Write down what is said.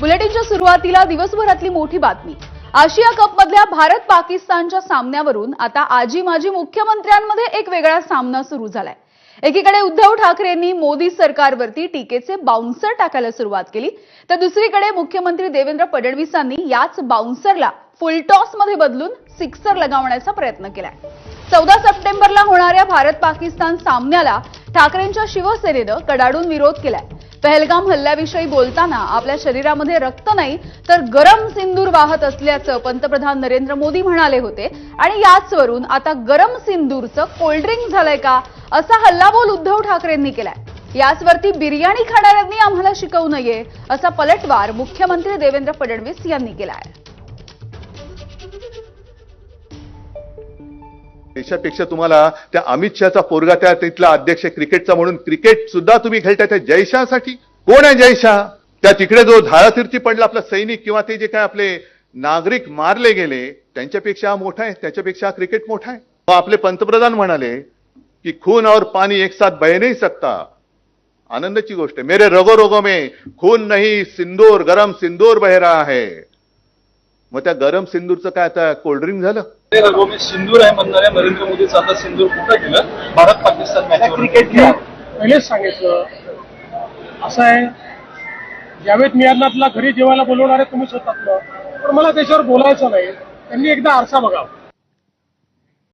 बुलेटिनच्या सुरुवातीला दिवसभरातली मोठी बातमी। आशिया कप मधल्या भारत पाकिस्तानच्या सामन्यावरून आता आजी माजी मुख्यमंत्र्यांमध्ये एक वेगळा सामना सुरू झालाय। एकीकडे उद्धव ठाकरेंनी मोदी सरकारवरती टीकेचे बाउन्सर टाकायला सुरुवात केली, तर दुसरीकडे मुख्यमंत्री देवेंद्र फडणवीसांनी याच बाउन्सरला फुलटॉस मध्ये बदलून सिक्सर लगावण्याचा प्रयत्न केलाय। 14 सप्टेंबरला होणाऱ्या भारत पाकिस्तान सामन्याला ठाकरेंच्या शिवसेनेनं कडाडून विरोध केलाय। पहलगाम हल्ल्याविषयी बोलताना आपल्या शरीरामध्ये रक्त नाही तर गरम सिंदूर वाहत असल्याचं पंतप्रधान नरेंद्र मोदी म्हणाले होते आणि याचवरून आता गरम सिंदूरचं कोल्ड्रिंक झालंय का असा हल्लाबोल उद्धव ठाकरेंनी केलाय। याचवरती बिर्याणी खाणाऱ्यांनी आम्हाला शिकवू नये असा पलटवार मुख्यमंत्री देवेंद्र फडणवीस यांनी केलाय। देशापेक्षा तुम्हाला त्या अमित शहाचा पोरगा त्या तिथला अध्यक्ष क्रिकेटचा म्हणून क्रिकेट सुद्धा तुम्ही खेळताय त्या जयशाहसाठी। कोण आहे जयशाह? त्या तिकडे जो धारातीर्थी पडला आपला सैनिक किंवा ते जे काय आपले नागरिक मारले गेले त्यांच्यापेक्षा मोठा आहे, त्याच्यापेक्षा क्रिकेट मोठा आहे। आपले पंतप्रधान म्हणाले की खून और पानी एक साथ बह नहीं सकता। आनंदाची गोष्ट है, मेरे रगो रगो में खून नहीं सिंदूर गरम सिंदूर बह रहा है। मग त्या गरम सिंदूरचं काय आता कोल्ड्रिंक झालं? रगो में सिंदूर आहे म्हणणाऱ्या नरेंद्र मोदीचं आता सिंदूर कुठं गेलं? भारत पाकिस्तान मॅच क्रिकेट खेळ पहिलेच सांगितलं असं आहे, जावेद मियाँला घरी जेवायला बोलवणार आहे तुम्ही स्वतःतलं, पण मला त्याच्यावर बोलायचं नाही। त्यांनी एकदा आरसा बघावा।